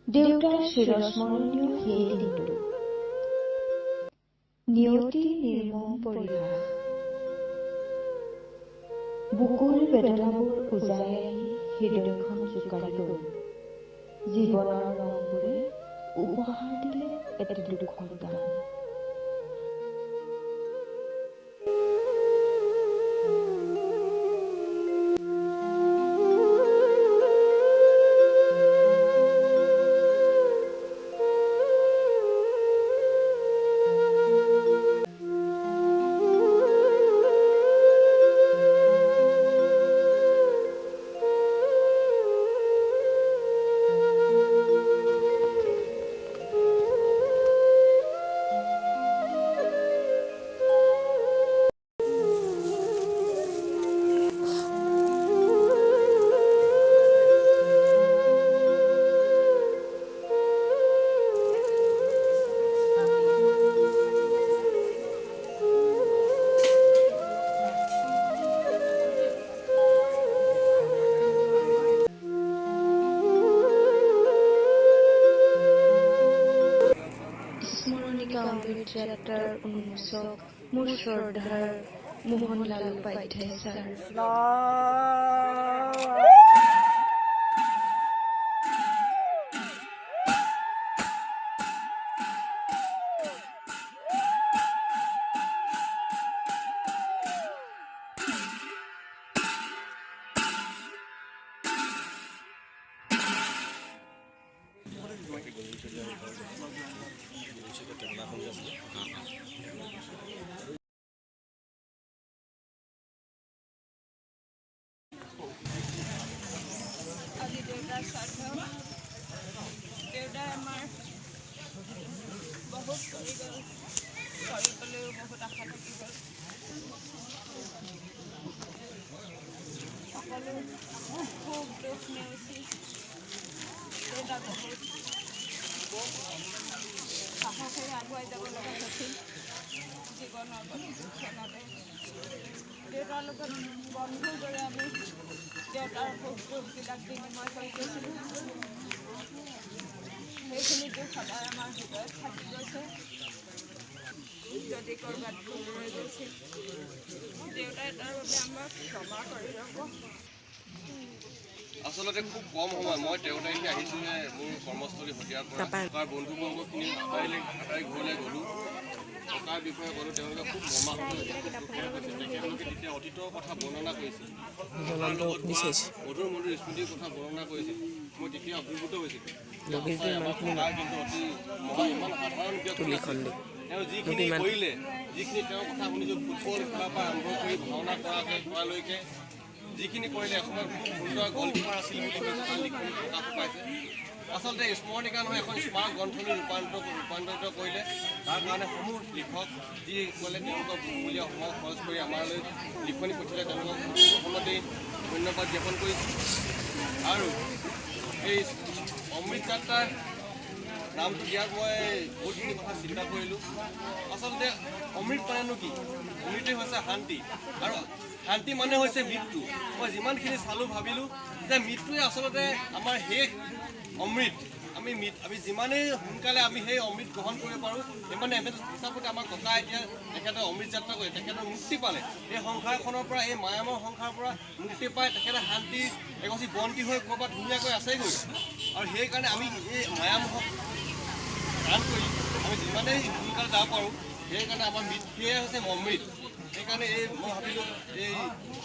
দেউতাৰ চিৰস্মৰণীয় সেই দিনটো নিয়তি নিৰ্মম পৰিহাস বুকুৰ বেদনাবোৰ উজাই আহি হৃদয়খন জোকাৰি গ'ল জীৱনৰ ৰংবোৰে উপহাৰ দিলে এটি দুখৰ গান স্মৰণিকা অমৃত যাত্ৰাৰ উন্মোচক মোৰ শ্ৰদ্ধাৰ মোহনলাল উপাধ্যায় ছাৰ আজি দেউতাৰ শ্ৰাদ্ধ দেউতাই আমাৰ বহুত কৰি গ'ল কৰি গ'লেও বহুত আশা থাকি গ'ল সকলো সুখ দুখ নেওচি দেউতা বহুত সাহসেৰে আগুৱাই যাব লগা হৈছিল জীৱনৰ ক্ষণতে দেউতাৰ লগত বন্ধুৰ দৰে আমি দেউতাৰ সুখ দুখবিলাক বিনিময় কৰি গৈছিলোঁ সেইখিনি দুখ সদায় আমাৰ হৃদয়ত থাকি গৈছে যদি ক'ৰবাত ভুল ৰৈ গৈছিল দেউতাই তাৰ বাবে আমাক ক্ষমা কৰি ৰ'ব আচলতে খুব কম সময় মই 13 তাৰিখে আহিছোঁহে মোৰ কৰ্মস্থলী হতিয়াৰ পৰা তাৰ বন্ধুবৰ্গখিনি আটাই ঘৰলৈ গ'লোঁ থকাৰ বিষয়ে ক'লোঁ তেওঁলোকে খুব মৰ্মাহত তেখেতলোকে তেতিয়া অতীতৰ কথা বৰ্ণনা কৰিছিল মধুৰ মধুৰ স্মৃতিৰ কথা বৰ্ণনা কৰিছিল মই তেতিয়া অভিভূত হৈছিলোঁ কিন্তু অতি ইমান সাধাৰণ ব্যক্তি তেওঁ যিখিনি কৰিলে যিখিনি তেওঁৰ কথা শুনিছোঁ ফুটবল খেলাৰ পৰা আৰম্ভ কৰি ভাওনা কৰালৈকে যিখিনি কৰিলে এসময়ত খুব সুন্দৰ গলকিপাৰ আছিল বুলি তাৰ লিখনি প্ৰকাশ পাইছে আচলতে স্মৰণিকা নহয় এখন স্মাৰক গ্ৰন্থলৈ ৰূপান্তৰিত কৰিলে তাৰ কাৰণে সমূহ লিখক যিসকলে তেওঁলোকৰ বহুমূলীয়া সময় খৰচ কৰি আমালৈ লিখনি পঠিয়ালে তেওঁলোকক প্ৰথমতেই ধন্যবাদ জ্ঞাপন কৰিছোঁ আৰু এই অমৃত যাত্ৰাৰ নামটো দিয়াত মই বহুতখিনি কথা চিন্তা কৰিলোঁ আচলতে অমৃত মানেনো কি অমৃতেই হৈছে শান্তি আৰু শান্তি মানে হৈছে মৃত্যু মই যিমানখিনি চালোঁ ভাবিলোঁ যে মৃত্যুৱে আচলতে আমাৰ শেষ অমৃত আমি যিমানেই সোনকালে আমি সেই অমৃত গ্ৰহণ কৰিব পাৰোঁ সিমানে হিচাপতে আমাৰ ককা এতিয়া তেখেতে অমৃত যাত্ৰা কৰে তেখেতৰ মুক্তি পালে এই সংসাৰখনৰ পৰা এই মায়ামৰ সংসাৰৰ পৰা মুক্তি পাই তেখেতে শান্তি এগছি বন্দী হৈ ক'ৰবাত ধুনীয়াকৈ আছেগৈ আৰু সেইকাৰণে আমি এই মায়ামোহক দান কৰি আমি যিমানেই সোনকালে যাব পাৰোঁ সেইকাৰণে আমাৰ সেয়াই হৈছে অমৃত সেইকাৰণে মই ভাবিলোঁ এই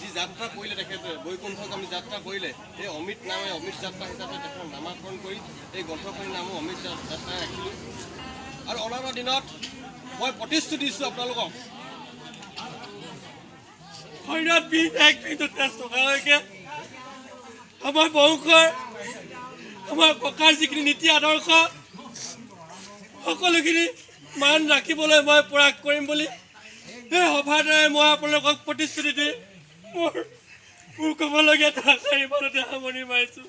যি যাত্ৰা কৰিলে তেখেতে বৈকুণ্ঠগামী যাত্ৰা কৰিলে এই অমৃত নামে অমৃত যাত্ৰা হিচাপে তেখেতৰ নামাকৰণ কৰি এই গ্ৰন্থখনিৰ নামো অমৃত যাত্ৰাই ৰাখিলোঁ আৰু অনাগত দিনত মই প্ৰতিশ্ৰুতি দিছোঁ আপোনালোকক শৰীৰত টকালৈকে আমাৰ বংশৰ আমাৰ ককাৰ যিখিনি নীতি আদৰ্শ সকলোখিনি মান ৰাখিবলৈ মই প্ৰয়াস কৰিম বুলি এই সভাৰ দ্বাৰাই মই আপোনালোকক প্ৰতিশ্ৰুতি দি মোৰ ক'বলগীয়া ইমানতে সামৰণি মাৰিছোঁ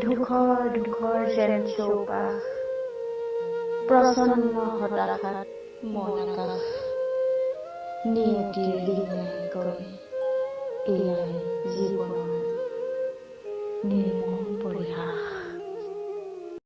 ধূসৰ যেন চৌপাশ, প্ৰচন্ন হতাশাত মন আকাশ, নিয়তিয়ে ৰিঙাই কয় এয়াই জীৱনৰ নিয়ম।